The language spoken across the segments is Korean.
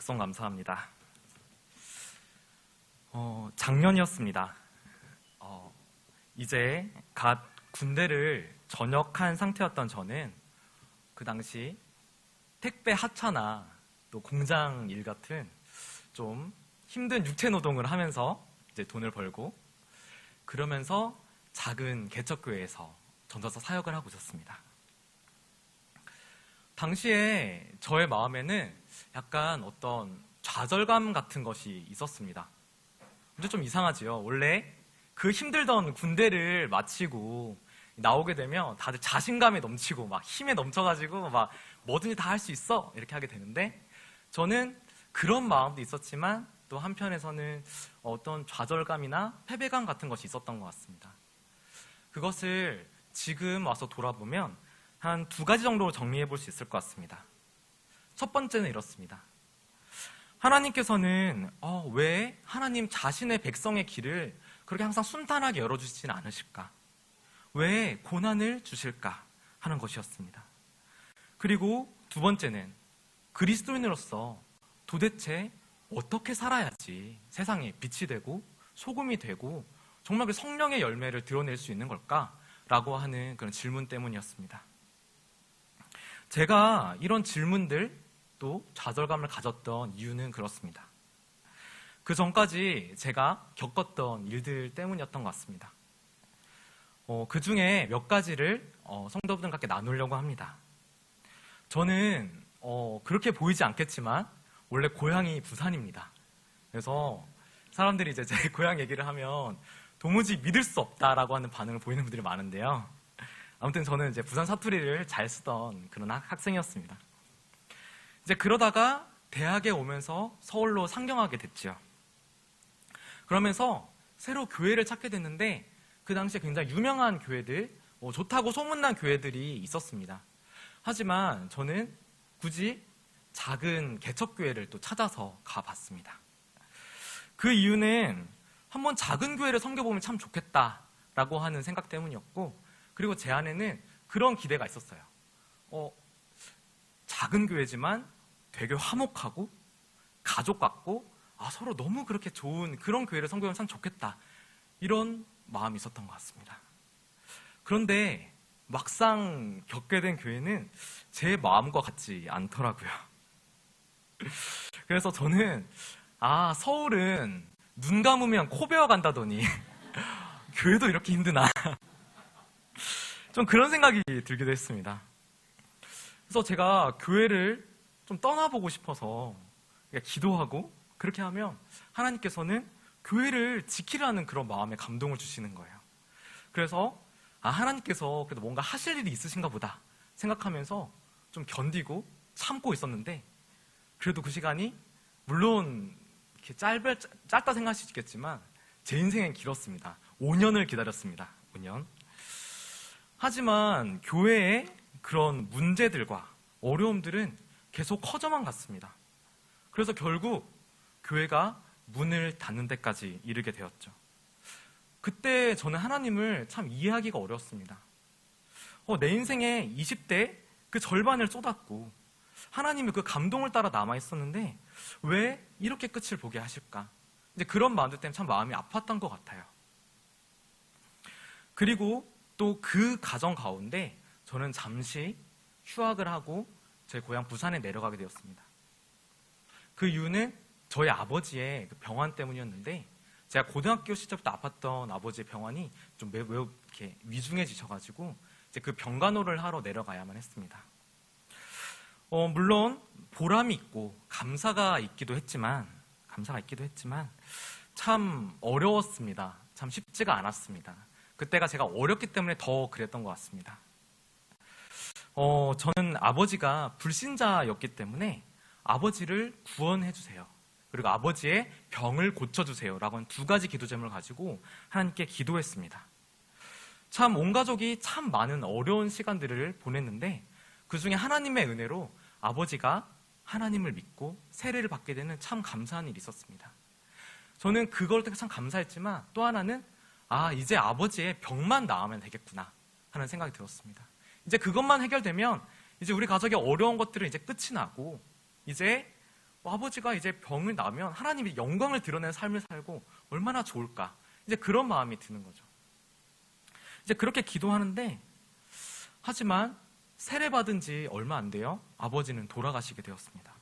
작성 감사합니다. 작년이었습니다. 이제 갓 군대를 전역한 상태였던 저는 그 당시 택배 하차나 또 공장 일 같은 좀 힘든 육체 노동을 하면서 이제 돈을 벌고, 그러면서 작은 개척교회에서 전도사 사역을 하고 있었습니다. 당시에 저의 마음에는 약간 어떤 좌절감 같은 것이 있었습니다. 근데 좀 이상하지요. 원래 그 힘들던 군대를 마치고 나오게 되면 다들 자신감에 넘치고 막 힘에 넘쳐가지고 막 뭐든지 다 할 수 있어 이렇게 하게 되는데, 저는 그런 마음도 있었지만 또 한편에서는 어떤 좌절감이나 패배감 같은 것이 있었던 것 같습니다. 그것을 지금 와서 돌아보면 한 두 가지 정도로 정리해 볼 수 있을 것 같습니다. 첫 번째는 이렇습니다. 하나님께서는 왜 하나님 자신의 백성의 길을 그렇게 항상 순탄하게 열어주시지는 않으실까? 왜 고난을 주실까? 하는 것이었습니다. 그리고 두 번째는 그리스도인으로서 도대체 어떻게 살아야지 세상에 빛이 되고 소금이 되고 정말 그 성령의 열매를 드러낼 수 있는 걸까? 라고 하는 그런 질문 때문이었습니다. 제가 이런 질문들 또 좌절감을 가졌던 이유는 그렇습니다. 그 전까지 제가 겪었던 일들 때문이었던 것 같습니다. 그 중에 몇 가지를 성도분들과 함께 나누려고 합니다. 저는 그렇게 보이지 않겠지만 원래 고향이 부산입니다. 그래서 사람들이 이제 제 고향 얘기를 하면 도무지 믿을 수 없다라고 하는 반응을 보이는 분들이 많은데요. 아무튼 저는 이제 부산 사투리를 잘 쓰던 그런 학생이었습니다. 이제 그러다가 대학에 오면서 서울로 상경하게 됐죠. 그러면서 새로 교회를 찾게 됐는데 그 당시에 굉장히 유명한 교회들, 좋다고 소문난 교회들이 있었습니다. 하지만 저는 굳이 작은 개척교회를 또 찾아서 가봤습니다. 그 이유는 한번 작은 교회를 섬겨보면 참 좋겠다라고 하는 생각 때문이었고, 그리고 제 안에는 그런 기대가 있었어요. 작은 교회지만 되게 화목하고 가족 같고 서로 너무 그렇게 좋은 그런 교회를 섬겨보면 참 좋겠다, 이런 마음이 있었던 것 같습니다. 그런데 막상 겪게 된 교회는 제 마음과 같지 않더라고요. 그래서 저는 서울은 눈 감으면 코 베어 간다더니 교회도 이렇게 힘드나 좀 그런 생각이 들기도 했습니다. 그래서 제가 교회를 좀 떠나보고 싶어서 기도하고, 그렇게 하면 하나님께서는 교회를 지키라는 그런 마음에 감동을 주시는 거예요. 그래서 하나님께서 그래도 뭔가 하실 일이 있으신가 보다 생각하면서 좀 견디고 참고 있었는데, 그래도 그 시간이 물론 이렇게 짧다 생각할 수 있겠지만 제 인생엔 길었습니다. 5년을 기다렸습니다. 5년. 하지만 교회의 그런 문제들과 어려움들은 계속 커져만 갔습니다. 그래서 결국 교회가 문을 닫는 데까지 이르게 되었죠. 그때 저는 하나님을 참 이해하기가 어려웠습니다. 내 인생의 20대 그 절반을 쏟았고 하나님의 그 감동을 따라 남아있었는데 왜 이렇게 끝을 보게 하실까? 이제 그런 마음들 때문에 참 마음이 아팠던 것 같아요. 그리고 또 그 과정 가운데 저는 잠시 휴학을 하고 제 고향 부산에 내려가게 되었습니다. 그 이유는 저희 아버지의 그 병환 때문이었는데, 제가 고등학교 시절부터 아팠던 아버지의 병환이 좀 매우 이렇게 위중해지셔가지고 이제 그 병간호를 하러 내려가야만 했습니다. 물론 보람이 있고 감사가 있기도 했지만 참 어려웠습니다. 참 쉽지가 않았습니다. 그때가 제가 어렸기 때문에 더 그랬던 것 같습니다. 저는 아버지가 불신자였기 때문에 아버지를 구원해 주세요, 그리고 아버지의 병을 고쳐주세요 라고 하는 두 가지 기도 제목을 가지고 하나님께 기도했습니다. 참 온 가족이 참 많은 어려운 시간들을 보냈는데 그 중에 하나님의 은혜로 아버지가 하나님을 믿고 세례를 받게 되는 참 감사한 일이 있었습니다. 저는 그걸 참 감사했지만 또 하나는 이제 아버지의 병만 나으면 되겠구나 하는 생각이 들었습니다. 이제 그것만 해결되면 이제 우리 가족의 어려운 것들은 이제 끝이 나고 이제 아버지가 이제 병을 나면 하나님이 영광을 드러내는 삶을 살고 얼마나 좋을까. 이제 그런 마음이 드는 거죠. 이제 그렇게 기도하는데, 하지만 세례받은 지 얼마 안 돼요. 아버지는 돌아가시게 되었습니다.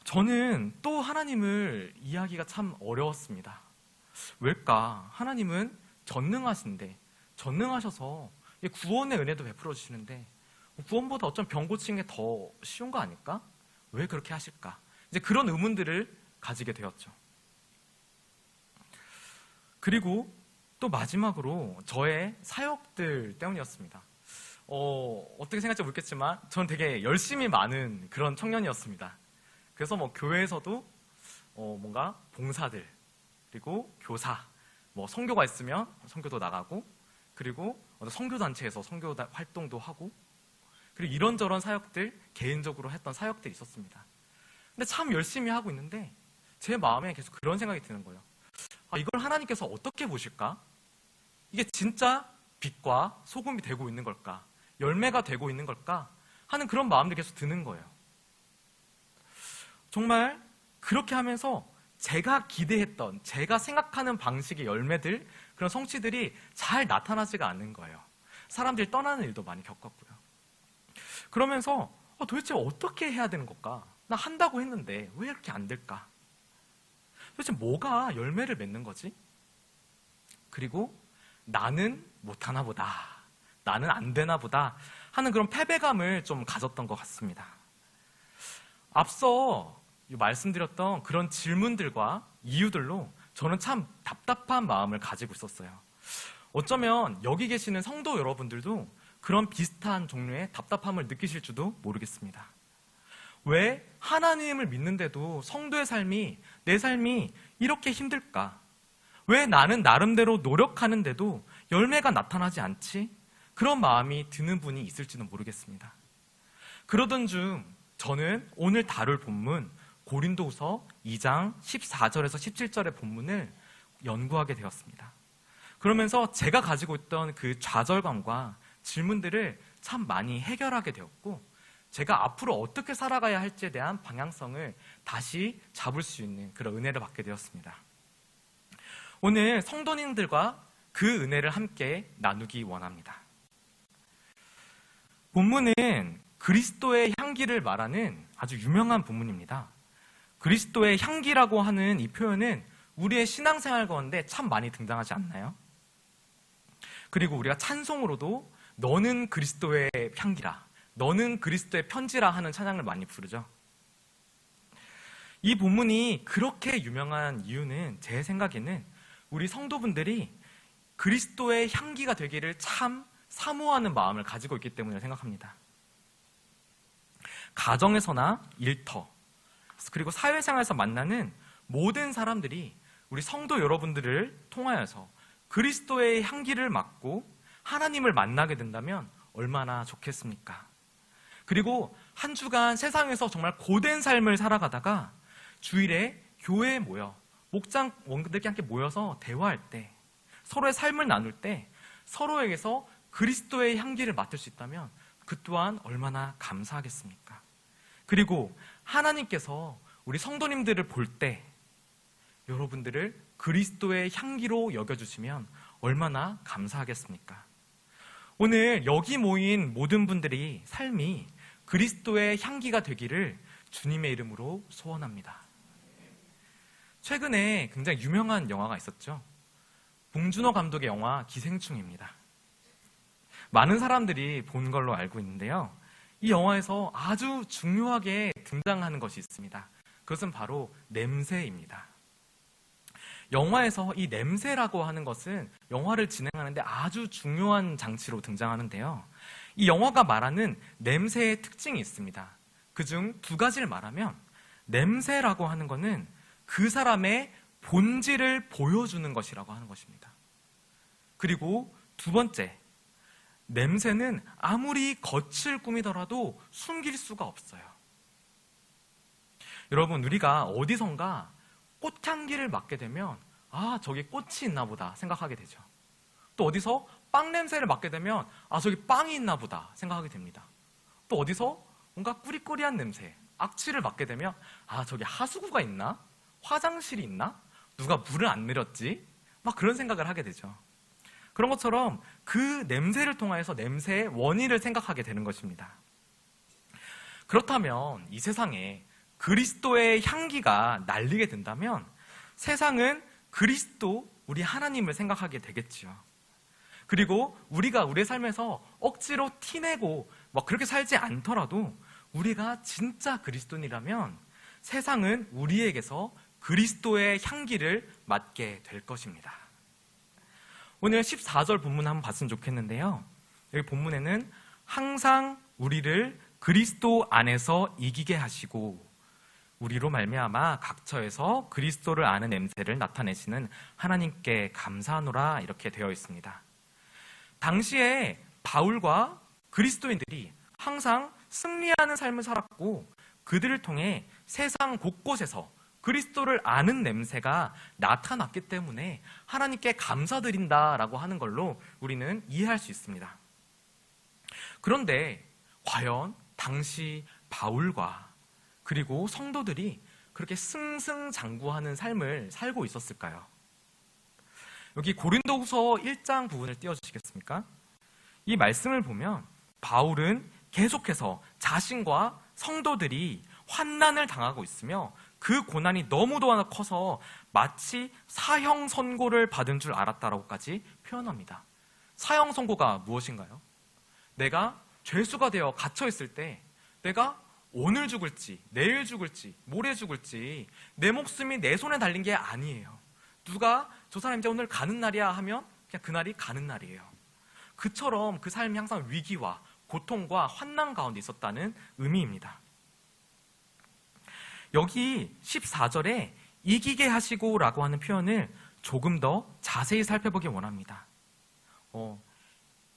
저는 또 하나님을 이해하기가 참 어려웠습니다. 왜일까? 하나님은 전능하셔서 구원의 은혜도 베풀어 주시는데 구원보다 어쩜 병 고치는 게 더 쉬운 거 아닐까? 왜 그렇게 하실까? 이제 그런 의문들을 가지게 되었죠. 그리고 또 마지막으로 저의 사역들 때문이었습니다. 어떻게 생각할지 모르겠지만 저는 되게 열심히 많은 그런 청년이었습니다. 그래서 교회에서도 뭔가 봉사들, 그리고 교사, 선교가 있으면 선교도 나가고, 그리고 선교단체에서 선교 활동도 하고, 그리고 이런저런 사역들, 개인적으로 했던 사역들이 있었습니다. 근데 참 열심히 하고 있는데 제 마음에 계속 그런 생각이 드는 거예요. 이걸 하나님께서 어떻게 보실까? 이게 진짜 빛과 소금이 되고 있는 걸까? 열매가 되고 있는 걸까? 하는 그런 마음들이 계속 드는 거예요. 정말 그렇게 하면서 제가 기대했던, 제가 생각하는 방식의 열매들, 그런 성취들이 잘 나타나지가 않는 거예요. 사람들이 떠나는 일도 많이 겪었고요. 그러면서 도대체 어떻게 해야 되는 걸까? 나 한다고 했는데 왜 이렇게 안 될까? 도대체 뭐가 열매를 맺는 거지? 그리고 나는 못하나 보다, 나는 안 되나 보다 하는 그런 패배감을 좀 가졌던 것 같습니다. 앞서 말씀드렸던 그런 질문들과 이유들로 저는 참 답답한 마음을 가지고 있었어요. 어쩌면 여기 계시는 성도 여러분들도 그런 비슷한 종류의 답답함을 느끼실지도 모르겠습니다. 왜 하나님을 믿는데도 성도의 삶이, 내 삶이 이렇게 힘들까? 왜 나는 나름대로 노력하는데도 열매가 나타나지 않지? 그런 마음이 드는 분이 있을지는 모르겠습니다. 그러던 중 저는 오늘 다룰 본문 고린도후서 2장 14절에서 17절의 본문을 연구하게 되었습니다. 그러면서 제가 가지고 있던 그 좌절감과 질문들을 참 많이 해결하게 되었고, 제가 앞으로 어떻게 살아가야 할지에 대한 방향성을 다시 잡을 수 있는 그런 은혜를 받게 되었습니다. 오늘 성도님들과 그 은혜를 함께 나누기 원합니다. 본문은 그리스도의 향기를 말하는 아주 유명한 본문입니다. 그리스도의 향기라고 하는 이 표현은 우리의 신앙생활 가운데 참 많이 등장하지 않나요? 그리고 우리가 찬송으로도 너는 그리스도의 향기라, 너는 그리스도의 편지라 하는 찬양을 많이 부르죠. 이 본문이 그렇게 유명한 이유는 제 생각에는 우리 성도분들이 그리스도의 향기가 되기를 참 사모하는 마음을 가지고 있기 때문이라고 생각합니다. 가정에서나 일터, 그리고 사회생활에서 만나는 모든 사람들이 우리 성도 여러분들을 통하여서 그리스도의 향기를 맡고 하나님을 만나게 된다면 얼마나 좋겠습니까? 그리고 한 주간 세상에서 정말 고된 삶을 살아가다가 주일에 교회에 모여 목장 원들끼리 함께 모여서 대화할 때, 서로의 삶을 나눌 때 서로에게서 그리스도의 향기를 맡을 수 있다면 그 또한 얼마나 감사하겠습니까? 그리고 하나님께서 우리 성도님들을 볼 때 여러분들을 그리스도의 향기로 여겨주시면 얼마나 감사하겠습니까? 오늘 여기 모인 모든 분들이 삶이 그리스도의 향기가 되기를 주님의 이름으로 소원합니다. 최근에 굉장히 유명한 영화가 있었죠. 봉준호 감독의 영화 기생충입니다. 많은 사람들이 본 걸로 알고 있는데요. 이 영화에서 아주 중요하게 등장하는 것이 있습니다. 그것은 바로 냄새입니다. 영화에서 이 냄새라고 하는 것은 영화를 진행하는데 아주 중요한 장치로 등장하는데요. 이 영화가 말하는 냄새의 특징이 있습니다. 그중 두 가지를 말하면, 냄새라고 하는 것은 그 사람의 본질을 보여주는 것이라고 하는 것입니다. 그리고 두 번째, 냄새는 아무리 겉을 꾸미더라도 숨길 수가 없어요. 여러분, 우리가 어디선가 꽃향기를 맡게 되면 저기 꽃이 있나 보다 생각하게 되죠. 또 어디서 빵 냄새를 맡게 되면 저기 빵이 있나 보다 생각하게 됩니다. 또 어디서 뭔가 꾸리꾸리한 냄새, 악취를 맡게 되면 저기 하수구가 있나? 화장실이 있나? 누가 물을 안 내렸지? 막 그런 생각을 하게 되죠. 그런 것처럼 그 냄새를 통해서 냄새의 원인을 생각하게 되는 것입니다. 그렇다면 이 세상에 그리스도의 향기가 날리게 된다면 세상은 그리스도, 우리 하나님을 생각하게 되겠지요. 그리고 우리가 우리의 삶에서 억지로 티내고 그렇게 살지 않더라도 우리가 진짜 그리스도인이라면 세상은 우리에게서 그리스도의 향기를 맡게 될 것입니다. 오늘 14절 본문 한번 봤으면 좋겠는데요. 여기 본문에는 항상 우리를 그리스도 안에서 이기게 하시고 우리로 말미암아 각처에서 그리스도를 아는 냄새를 나타내시는 하나님께 감사하노라 이렇게 되어 있습니다. 당시에 바울과 그리스도인들이 항상 승리하는 삶을 살았고 그들을 통해 세상 곳곳에서 그리스도를 아는 냄새가 나타났기 때문에 하나님께 감사드린다라고 하는 걸로 우리는 이해할 수 있습니다. 그런데 과연 당시 바울과 그리고 성도들이 그렇게 승승장구하는 삶을 살고 있었을까요? 여기 고린도후서 1장 부분을 띄워주시겠습니까? 이 말씀을 보면 바울은 계속해서 자신과 성도들이 환난을 당하고 있으며 그 고난이 너무도 커서 마치 사형 선고를 받은 줄 알았다라고까지 표현합니다. 사형 선고가 무엇인가요? 내가 죄수가 되어 갇혀 있을 때 내가 오늘 죽을지 내일 죽을지 모레 죽을지 내 목숨이 내 손에 달린 게 아니에요. 누가 저 사람 이제 오늘 가는 날이야 하면 그냥 그날이 가는 날이에요. 그처럼 그 삶이 항상 위기와 고통과 환난 가운데 있었다는 의미입니다. 여기 14절에 이기게 하시고 라고 하는 표현을 조금 더 자세히 살펴보기 원합니다.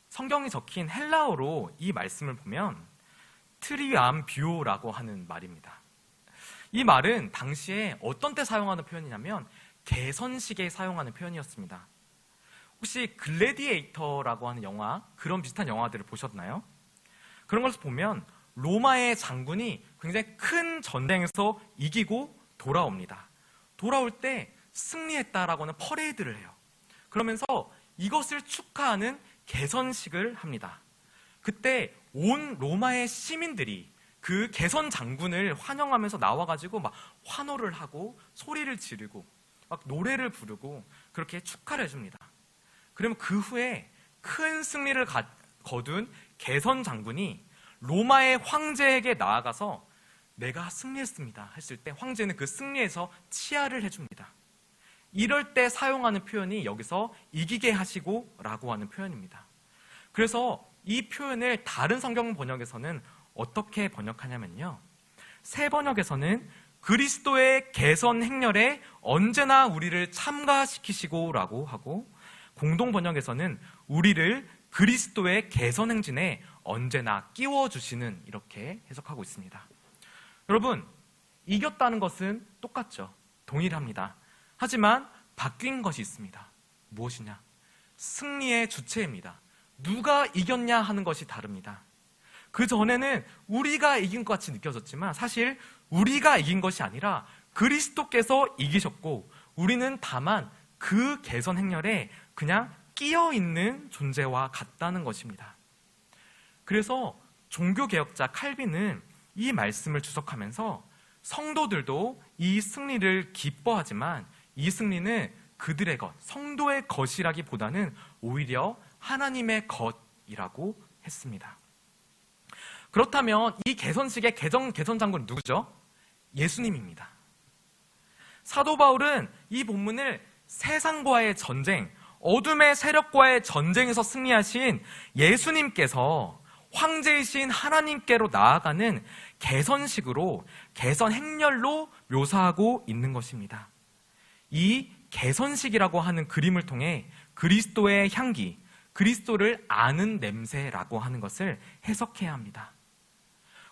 성경이 적힌 헬라어로 이 말씀을 보면 트리암뷰라고 하는 말입니다. 이 말은 당시에 어떤 때 사용하는 표현이냐면 개선식에 사용하는 표현이었습니다. 혹시 글래디에이터라고 하는 영화, 그런 비슷한 영화들을 보셨나요? 그런 것을 보면 로마의 장군이 굉장히 큰 전쟁에서 이기고 돌아옵니다. 돌아올 때 승리했다라고 하는 퍼레이드를 해요. 그러면서 이것을 축하하는 개선식을 합니다. 그때 온 로마의 시민들이 그 개선 장군을 환영하면서 나와가지고 막 환호를 하고 소리를 지르고 막 노래를 부르고 그렇게 축하를 해줍니다. 그러면 그 후에 큰 승리를 거둔 개선 장군이 로마의 황제에게 나아가서 내가 승리했습니다 했을 때 황제는 그 승리에서 치하를 해줍니다. 이럴 때 사용하는 표현이 여기서 이기게 하시고 라고 하는 표현입니다. 그래서 이 표현을 다른 성경 번역에서는 어떻게 번역하냐면요, 새 번역에서는 그리스도의 개선 행렬에 언제나 우리를 참가시키시고 라고 하고, 공동 번역에서는 우리를 그리스도의 개선 행진에 언제나 끼워주시는, 이렇게 해석하고 있습니다. 여러분, 이겼다는 것은 똑같죠. 동일합니다. 하지만 바뀐 것이 있습니다. 무엇이냐? 승리의 주체입니다. 누가 이겼냐 하는 것이 다릅니다. 그 전에는 우리가 이긴 것 같이 느껴졌지만 사실 우리가 이긴 것이 아니라 그리스도께서 이기셨고 우리는 다만 그 개선 행렬에 그냥 끼어있는 존재와 같다는 것입니다. 그래서 종교개혁자 칼빈은 이 말씀을 주석하면서 성도들도 이 승리를 기뻐하지만 이 승리는 그들의 것, 성도의 것이라기보다는 오히려 하나님의 것이라고 했습니다. 그렇다면 이 개선식의 개선 장군은 누구죠? 예수님입니다. 사도 바울은 이 본문을 세상과의 전쟁, 어둠의 세력과의 전쟁에서 승리하신 예수님께서 황제이신 하나님께로 나아가는 개선식으로, 개선 행렬로 묘사하고 있는 것입니다. 이 개선식이라고 하는 그림을 통해 그리스도의 향기, 그리스도를 아는 냄새라고 하는 것을 해석해야 합니다.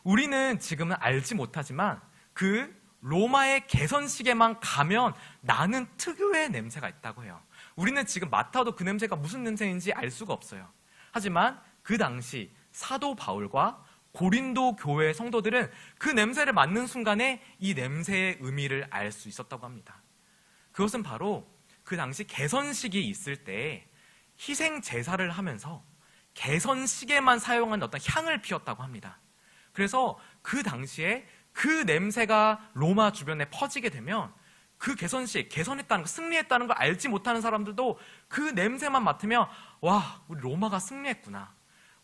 우리는 지금은 알지 못하지만 그 로마의 개선식에만 가면 나는 특유의 냄새가 있다고 해요. 우리는 지금 맡아도 그 냄새가 무슨 냄새인지 알 수가 없어요. 하지만 그 당시 사도 바울과 고린도 교회 성도들은 그 냄새를 맡는 순간에 이 냄새의 의미를 알 수 있었다고 합니다. 그것은 바로 그 당시 개선식이 있을 때 희생 제사를 하면서 개선식에만 사용한 어떤 향을 피웠다고 합니다. 그래서 그 당시에 그 냄새가 로마 주변에 퍼지게 되면 그 개선식, 개선했다는 거, 승리했다는 걸 알지 못하는 사람들도 그 냄새만 맡으면 와, 우리 로마가 승리했구나,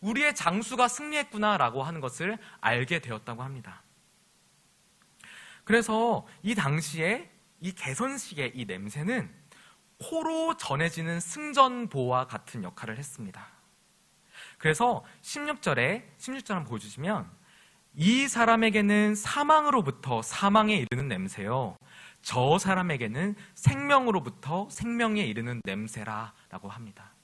우리의 장수가 승리했구나 라고 하는 것을 알게 되었다고 합니다. 그래서 이 당시에 이 개선식의 이 냄새는 코로 전해지는 승전보와 같은 역할을 했습니다. 그래서 16절에 16절 한번 보여주시면 이 사람에게는 사망으로부터 사망에 이르는 냄새요, 저 사람에게는 생명으로부터 생명에 이르는 냄새라 라고 합니다.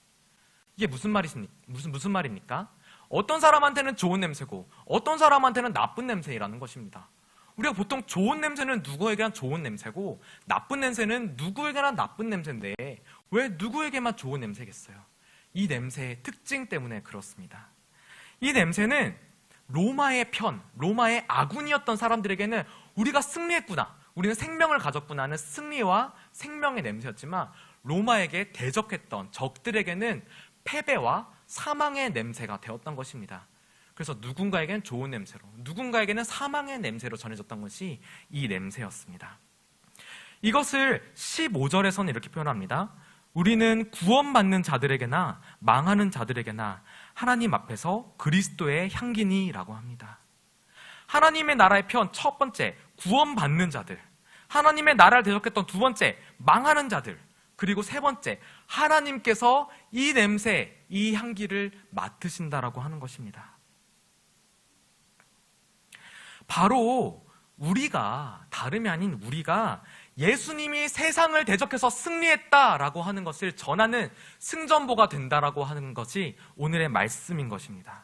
이게 무슨 말입니까? 어떤 사람한테는 좋은 냄새고 어떤 사람한테는 나쁜 냄새라는 것입니다. 우리가 보통 좋은 냄새는 누구에게나 좋은 냄새고 나쁜 냄새는 누구에게나 나쁜 냄새인데 왜 누구에게만 좋은 냄새겠어요? 이 냄새의 특징 때문에 그렇습니다. 이 냄새는 로마의 편, 로마의 아군이었던 사람들에게는 우리가 승리했구나, 우리는 생명을 가졌구나 하는 승리와 생명의 냄새였지만 로마에게 대적했던 적들에게는 패배와 사망의 냄새가 되었던 것입니다. 그래서 누군가에게는 좋은 냄새로, 누군가에게는 사망의 냄새로 전해졌던 것이 이 냄새였습니다. 이것을 15절에서는 이렇게 표현합니다. 우리는 구원받는 자들에게나 망하는 자들에게나 하나님 앞에서 그리스도의 향기니라고 합니다. 하나님의 나라의 편 첫 번째, 구원받는 자들, 하나님의 나라를 대적했던 두 번째, 망하는 자들, 그리고 세 번째, 하나님께서 이 냄새, 이 향기를 맡으신다라고 하는 것입니다. 바로 우리가, 다름이 아닌 우리가 예수님이 세상을 대적해서 승리했다라고 하는 것을 전하는 승전보가 된다라고 하는 것이 오늘의 말씀인 것입니다.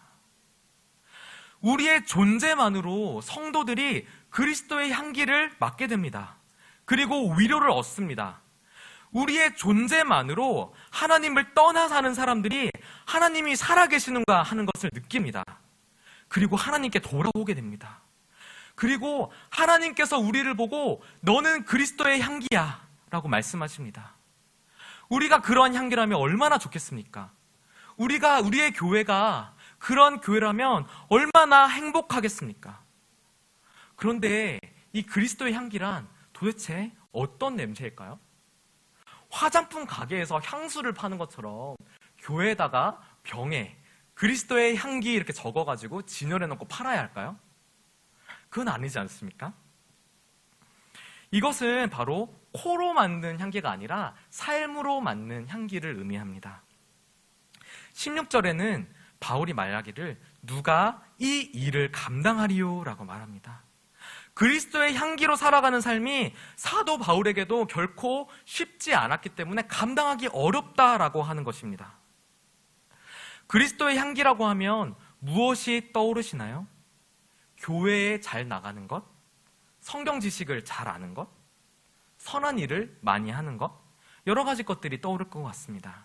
우리의 존재만으로 성도들이 그리스도의 향기를 맡게 됩니다. 그리고 위로를 얻습니다. 우리의 존재만으로 하나님을 떠나 사는 사람들이 하나님이 살아계시는가 하는 것을 느낍니다. 그리고 하나님께 돌아오게 됩니다. 그리고 하나님께서 우리를 보고 너는 그리스도의 향기야 라고 말씀하십니다. 우리가 그러한 향기라면 얼마나 좋겠습니까? 우리의 교회가 그런 교회라면 얼마나 행복하겠습니까? 그런데 이 그리스도의 향기란 도대체 어떤 냄새일까요? 화장품 가게에서 향수를 파는 것처럼 교회에다가 병에 그리스도의 향기 이렇게 적어가지고 진열해 놓고 팔아야 할까요? 그건 아니지 않습니까? 이것은 바로 코로 맡는 향기가 아니라 삶으로 맡는 향기를 의미합니다. 16절에는 바울이 말하기를 누가 이 일을 감당하리요 라고 말합니다. 그리스도의 향기로 살아가는 삶이 사도 바울에게도 결코 쉽지 않았기 때문에 감당하기 어렵다라고 하는 것입니다. 그리스도의 향기라고 하면 무엇이 떠오르시나요? 교회에 잘 나가는 것, 성경 지식을 잘 아는 것, 선한 일을 많이 하는 것, 여러 가지 것들이 떠오를 것 같습니다.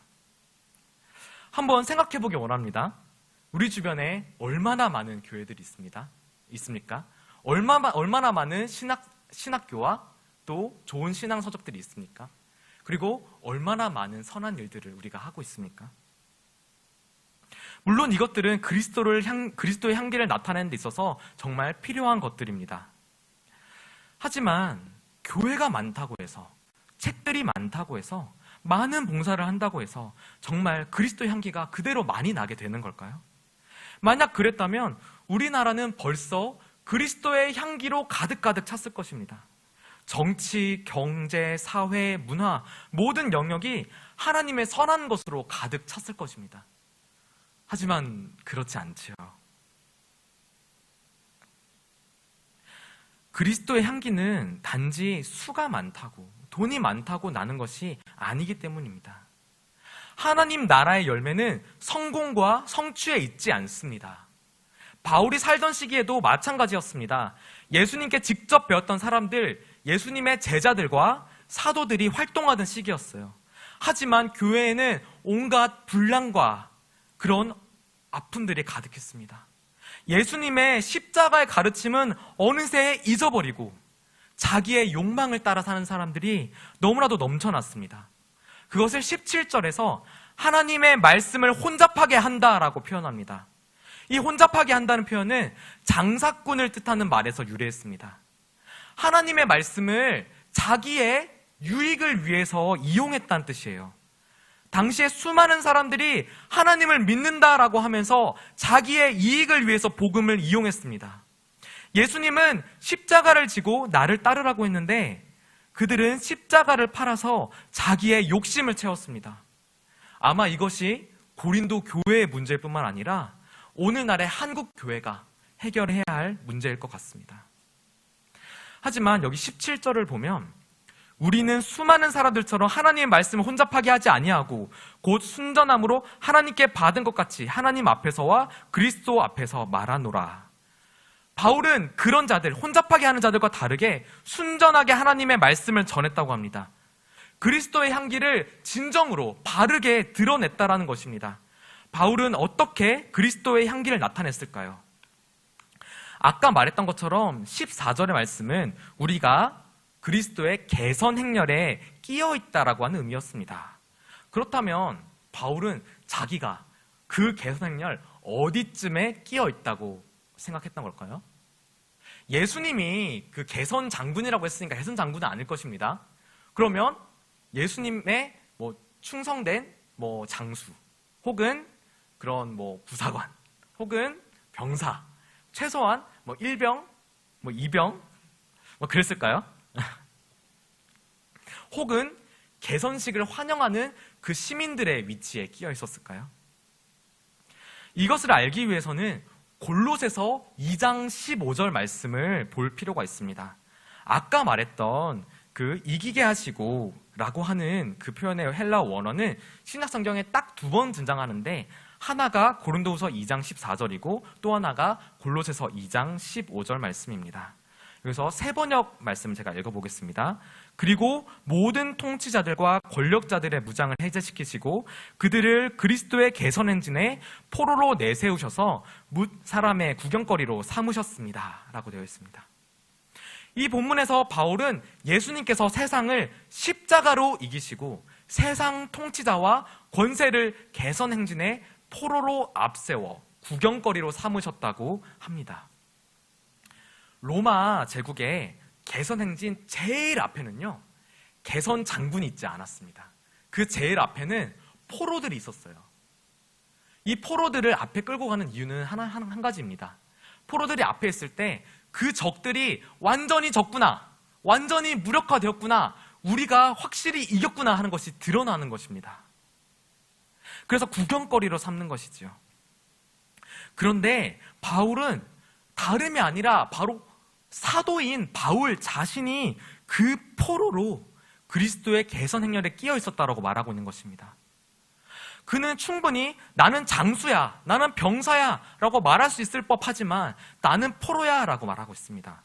한번 생각해 보기 원합니다. 우리 주변에 얼마나 많은 교회들이 있습니까? 얼마나 많은 신학교와 또 좋은 신앙 서적들이 있습니까? 그리고 얼마나 많은 선한 일들을 우리가 하고 있습니까? 물론 이것들은 그리스도의 향기를 나타내는 데 있어서 정말 필요한 것들입니다. 하지만 교회가 많다고 해서, 책들이 많다고 해서, 많은 봉사를 한다고 해서 정말 그리스도의 향기가 그대로 많이 나게 되는 걸까요? 만약 그랬다면 우리나라는 벌써 그리스도의 향기로 가득가득 찼을 것입니다. 정치, 경제, 사회, 문화 모든 영역이 하나님의 선한 것으로 가득 찼을 것입니다. 하지만 그렇지 않지요. 그리스도의 향기는 단지 수가 많다고, 돈이 많다고 나는 것이 아니기 때문입니다. 하나님 나라의 열매는 성공과 성취에 있지 않습니다. 바울이 살던 시기에도 마찬가지였습니다. 예수님께 직접 배웠던 사람들, 예수님의 제자들과 사도들이 활동하던 시기였어요. 하지만 교회에는 온갖 분란과 그런 아픔들이 가득했습니다. 예수님의 십자가의 가르침은 어느새 잊어버리고 자기의 욕망을 따라 사는 사람들이 너무나도 넘쳐났습니다. 그것을 17절에서 하나님의 말씀을 혼잡하게 한다라고 표현합니다. 이 혼잡하게 한다는 표현은 장사꾼을 뜻하는 말에서 유래했습니다. 하나님의 말씀을 자기의 유익을 위해서 이용했다는 뜻이에요. 당시에 수많은 사람들이 하나님을 믿는다라고 하면서 자기의 이익을 위해서 복음을 이용했습니다. 예수님은 십자가를 지고 나를 따르라고 했는데 그들은 십자가를 팔아서 자기의 욕심을 채웠습니다. 아마 이것이 고린도 교회의 문제일 뿐만 아니라 오늘날의 한국 교회가 해결해야 할 문제일 것 같습니다. 하지만 여기 17절을 보면 우리는 수많은 사람들처럼 하나님의 말씀을 혼잡하게 하지 아니하고 곧 순전함으로 하나님께 받은 것 같이 하나님 앞에서와 그리스도 앞에서 말하노라. 바울은 그런 자들, 혼잡하게 하는 자들과 다르게 순전하게 하나님의 말씀을 전했다고 합니다. 그리스도의 향기를 진정으로 바르게 드러냈다라는 것입니다. 바울은 어떻게 그리스도의 향기를 나타냈을까요? 아까 말했던 것처럼 14절의 말씀은 우리가 그리스도의 개선 행렬에 끼어 있다라고 하는 의미였습니다. 그렇다면 바울은 자기가 그 개선 행렬 어디쯤에 끼어 있다고 생각했던 걸까요? 예수님이 그 개선 장군이라고 했으니까 개선 장군은 아닐 것입니다. 그러면 예수님의 충성된 장수 혹은 그런 부사관 혹은 병사 최소한 일병, 이병 그랬을까요? 혹은 개선식을 환영하는 그 시민들의 위치에 끼어 있었을까요? 이것을 알기 위해서는 골로새서 2장 15절 말씀을 볼 필요가 있습니다. 아까 말했던 그 이기게 하시고 라고 하는 그 표현의 헬라어 원어는 신약성경에 딱 2번 등장하는데 하나가 고린도후서 2장 14절이고 또 하나가 골로새서 2장 15절 말씀입니다. 여기서 세번역 말씀을 제가 읽어보겠습니다. 그리고 모든 통치자들과 권력자들의 무장을 해제시키시고 그들을 그리스도의 개선 행진에 포로로 내세우셔서 뭇 사람의 구경거리로 삼으셨습니다. 라고 되어 있습니다. 이 본문에서 바울은 예수님께서 세상을 십자가로 이기시고 세상 통치자와 권세를 개선 행진에 포로로 앞세워 구경거리로 삼으셨다고 합니다. 로마 제국의 개선 행진 제일 앞에는요, 개선 장군이 있지 않았습니다. 그 제일 앞에는 포로들이 있었어요. 이 포로들을 앞에 끌고 가는 이유는 한 가지입니다. 포로들이 앞에 있을 때 그 적들이 완전히 적구나, 완전히 무력화되었구나, 우리가 확실히 이겼구나 하는 것이 드러나는 것입니다. 그래서 구경거리로 삼는 것이지요. 그런데 바울은 다름이 아니라 바로 사도인 바울 자신이 그 포로로 그리스도의 개선 행렬에 끼어 있었다라고 말하고 있는 것입니다. 그는 충분히 나는 장수야, 나는 병사야 라고 말할 수 있을 법하지만 나는 포로야 라고 말하고 있습니다.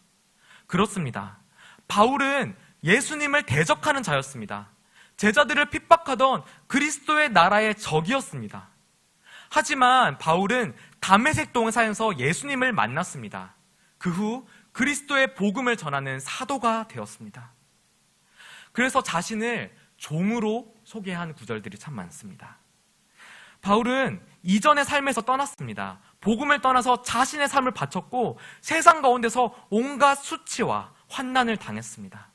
그렇습니다. 바울은 예수님을 대적하는 자였습니다. 제자들을 핍박하던 그리스도의 나라의 적이었습니다. 하지만 바울은 다메섹 동산에서 예수님을 만났습니다. 그 후 그리스도의 복음을 전하는 사도가 되었습니다. 그래서 자신을 종으로 소개한 구절들이 참 많습니다. 바울은 이전의 삶에서 떠났습니다. 복음을 떠나서 자신의 삶을 바쳤고 세상 가운데서 온갖 수치와 환난을 당했습니다.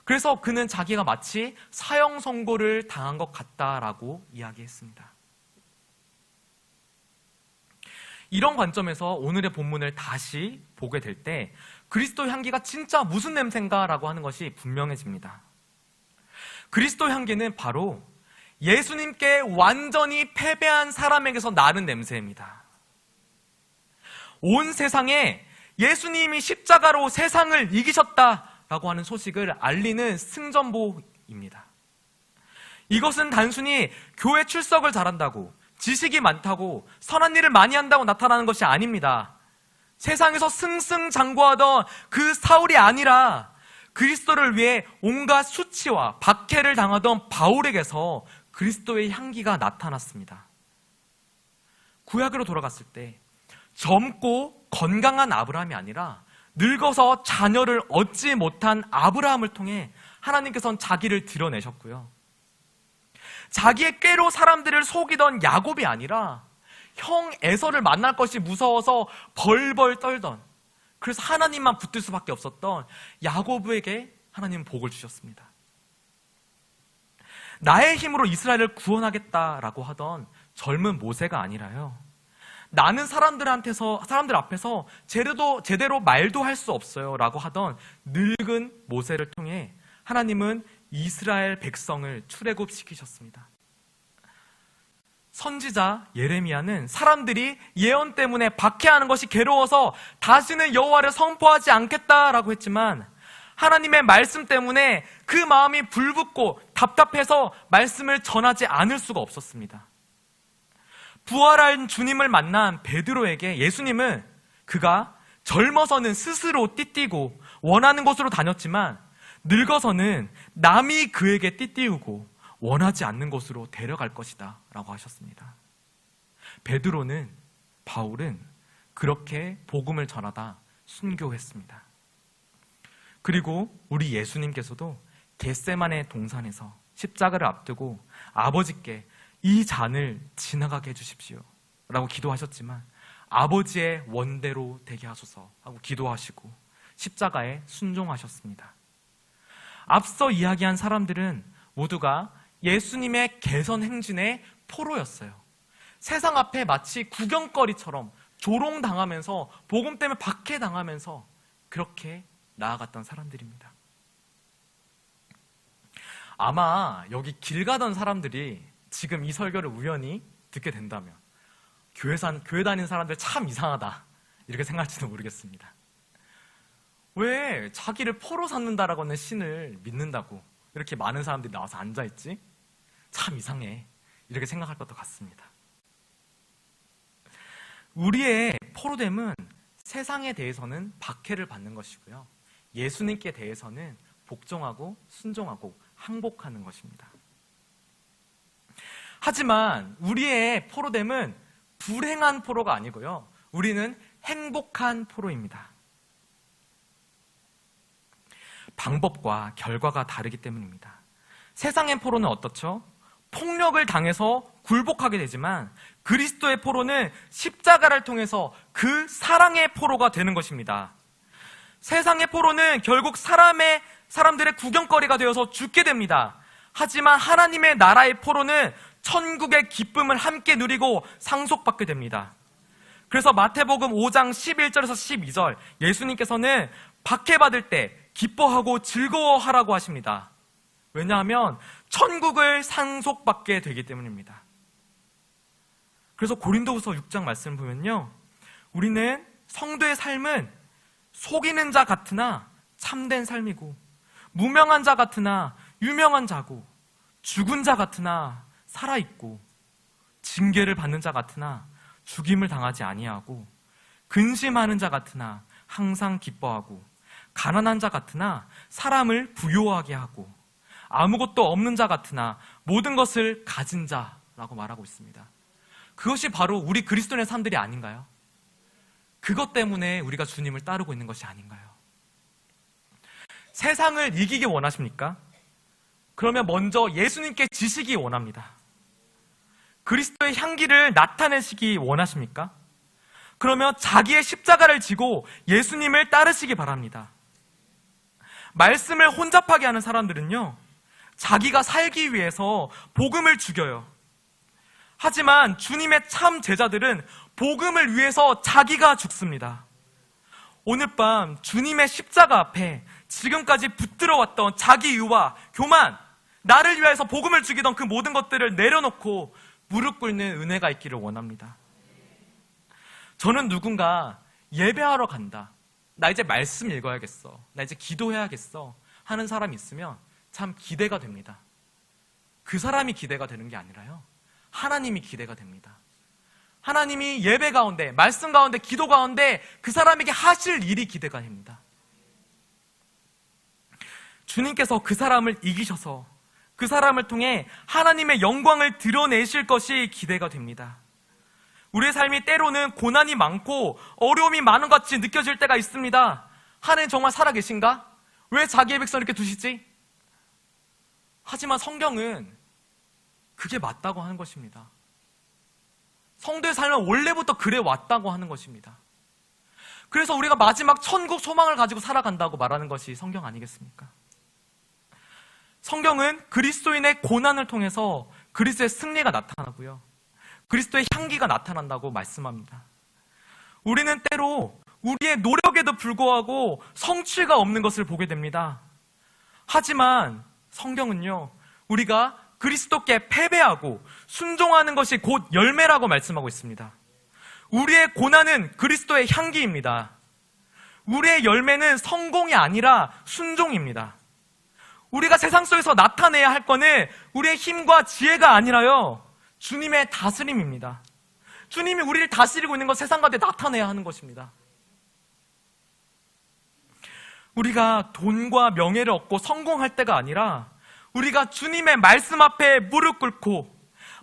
그래서 그는 자기가 마치 사형 선고를 당한 것 같다라고 이야기했습니다. 이런 관점에서 오늘의 본문을 다시 보게 될 때 그리스도 향기가 진짜 무슨 냄새인가라고 하는 것이 분명해집니다. 그리스도 향기는 바로 예수님께 완전히 패배한 사람에게서 나는 냄새입니다. 온 세상에 예수님이 십자가로 세상을 이기셨다라고 하는 소식을 알리는 승전보입니다. 이것은 단순히 교회 출석을 잘한다고, 지식이 많다고, 선한 일을 많이 한다고 나타나는 것이 아닙니다. 세상에서 승승장구하던 그 사울이 아니라 그리스도를 위해 온갖 수치와 박해를 당하던 바울에게서 그리스도의 향기가 나타났습니다. 구약으로 돌아갔을 때 젊고 건강한 아브라함이 아니라 늙어서 자녀를 얻지 못한 아브라함을 통해 하나님께서는 자기를 드러내셨고요. 자기의 꾀로 사람들을 속이던 야곱이 아니라 형 에서를 만날 것이 무서워서 벌벌 떨던, 그래서 하나님만 붙들 수밖에 없었던 야곱에게 하나님은 복을 주셨습니다. 나의 힘으로 이스라엘을 구원하겠다라고 하던 젊은 모세가 아니라요, 나는 사람들 앞에서 제대로 말도 할 수 없어요 라고 하던 늙은 모세를 통해 하나님은 이스라엘 백성을 출애굽시키셨습니다. 선지자 예레미야는 사람들이 예언 때문에 박해하는 것이 괴로워서 다시는 여호와를 선포하지 않겠다라고 했지만, 하나님의 말씀 때문에 그 마음이 불붙고 답답해서 말씀을 전하지 않을 수가 없었습니다. 부활한 주님을 만난 베드로에게 예수님은 그가 젊어서는 스스로 띠띠고 원하는 곳으로 다녔지만 늙어서는 남이 그에게 띠띠우고 원하지 않는 곳으로 데려갈 것이다 라고 하셨습니다. 베드로는, 바울은 그렇게 복음을 전하다 순교했습니다. 그리고 우리 예수님께서도 겟세마네 동산에서 십자가를 앞두고 아버지께 이 잔을 지나가게 해주십시오 라고 기도하셨지만 아버지의 원대로 되게 하소서 하고 기도하시고 십자가에 순종하셨습니다. 앞서 이야기한 사람들은 모두가 예수님의 개선 행진의 포로였어요. 세상 앞에 마치 구경거리처럼 조롱당하면서 복음 때문에 박해당하면서 그렇게 나아갔던 사람들입니다. 아마 여기 길 가던 사람들이 지금 이 설교를 우연히 듣게 된다면 교회 다니는 사람들 참 이상하다 이렇게 생각할지도 모르겠습니다. 왜 자기를 포로 삼는다라고 하는 신을 믿는다고 이렇게 많은 사람들이 나와서 앉아있지? 참 이상해 이렇게 생각할 것도 같습니다. 우리의 포로됨은 세상에 대해서는 박해를 받는 것이고요, 예수님께 대해서는 복종하고 순종하고 항복하는 것입니다. 하지만 우리의 포로됨은 불행한 포로가 아니고요, 우리는 행복한 포로입니다. 방법과 결과가 다르기 때문입니다. 세상의 포로는 어떻죠? 폭력을 당해서 굴복하게 되지만 그리스도의 포로는 십자가를 통해서 그 사랑의 포로가 되는 것입니다. 세상의 포로는 결국 사람들의 구경거리가 되어서 죽게 됩니다. 하지만 하나님의 나라의 포로는 천국의 기쁨을 함께 누리고 상속받게 됩니다. 그래서 마태복음 5장 11절에서 12절 예수님께서는 박해받을 때 기뻐하고 즐거워하라고 하십니다. 왜냐하면 천국을 상속받게 되기 때문입니다. 그래서 고린도후서 6장 말씀을 보면요, 우리는 성도의 삶은 속이는 자 같으나 참된 삶이고, 무명한 자 같으나 유명한 자고, 죽은 자 같으나 살아있고, 징계를 받는 자 같으나 죽임을 당하지 아니하고, 근심하는 자 같으나 항상 기뻐하고, 가난한 자 같으나 사람을 부요하게 하고, 아무것도 없는 자 같으나 모든 것을 가진 자라고 말하고 있습니다. 그것이 바로 우리 그리스도인의 삶들이 아닌가요? 그것 때문에 우리가 주님을 따르고 있는 것이 아닌가요? 세상을 이기기 원하십니까? 그러면 먼저 예수님께 지시기 원합니다. 그리스도의 향기를 나타내시기 원하십니까? 그러면 자기의 십자가를 지고 예수님을 따르시기 바랍니다. 말씀을 혼잡하게 하는 사람들은요, 자기가 살기 위해서 복음을 죽여요. 하지만 주님의 참 제자들은 복음을 위해서 자기가 죽습니다. 오늘 밤 주님의 십자가 앞에 지금까지 붙들어왔던 자기 유와 교만, 나를 위해서 복음을 죽이던 그 모든 것들을 내려놓고 무릎 꿇는 은혜가 있기를 원합니다. 저는 누군가 예배하러 간다, 나 이제 말씀 읽어야겠어, 나 이제 기도해야겠어 하는 사람이 있으면 참 기대가 됩니다. 그 사람이 기대가 되는 게 아니라요, 하나님이 기대가 됩니다. 하나님이 예배 가운데, 말씀 가운데, 기도 가운데 그 사람에게 하실 일이 기대가 됩니다. 주님께서 그 사람을 이기셔서 그 사람을 통해 하나님의 영광을 드러내실 것이 기대가 됩니다. 우리의 삶이 때로는 고난이 많고 어려움이 많은 것 같이 느껴질 때가 있습니다. 하나님 정말 살아계신가? 왜 자기의 백성을 이렇게 두시지? 하지만 성경은 그게 맞다고 하는 것입니다. 성도의 삶은 원래부터 그래 왔다고 하는 것입니다. 그래서 우리가 마지막 천국 소망을 가지고 살아간다고 말하는 것이 성경 아니겠습니까? 성경은 그리스도인의 고난을 통해서 그리스도의 승리가 나타나고요, 그리스도의 향기가 나타난다고 말씀합니다. 우리는 때로 우리의 노력에도 불구하고 성취가 없는 것을 보게 됩니다. 하지만 성경은요, 우리가 그리스도께 패배하고 순종하는 것이 곧 열매라고 말씀하고 있습니다. 우리의 고난은 그리스도의 향기입니다. 우리의 열매는 성공이 아니라 순종입니다. 우리가 세상 속에서 나타내야 할 거는 우리의 힘과 지혜가 아니라요, 주님의 다스림입니다. 주님이 우리를 다스리고 있는 것, 세상 가운데 나타내야 하는 것입니다. 우리가 돈과 명예를 얻고 성공할 때가 아니라 우리가 주님의 말씀 앞에 무릎 꿇고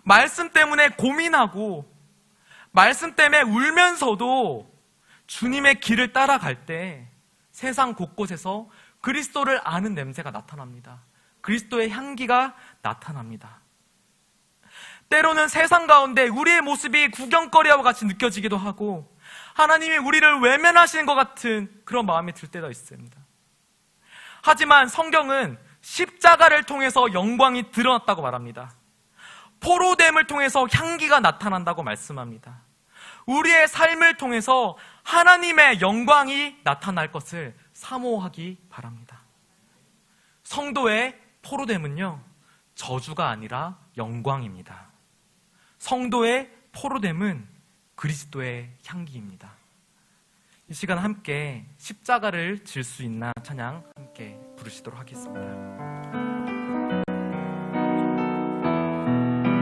말씀 때문에 고민하고 말씀 때문에 울면서도 주님의 길을 따라갈 때 세상 곳곳에서 그리스도를 아는 냄새가 나타납니다. 그리스도의 향기가 나타납니다. 때로는 세상 가운데 우리의 모습이 구경거리와 같이 느껴지기도 하고 하나님이 우리를 외면하시는 것 같은 그런 마음이 들 때가 있습니다. 하지만 성경은 십자가를 통해서 영광이 드러났다고 말합니다. 포로됨을 통해서 향기가 나타난다고 말씀합니다. 우리의 삶을 통해서 하나님의 영광이 나타날 것을 사모하기 바랍니다. 성도의 포로됨은요, 저주가 아니라 영광입니다. 성도의 포로됨은 그리스도의 향기입니다. 이 시간 함께 십자가를 질 수 있나 찬양 함께 부르시도록 하겠습니다.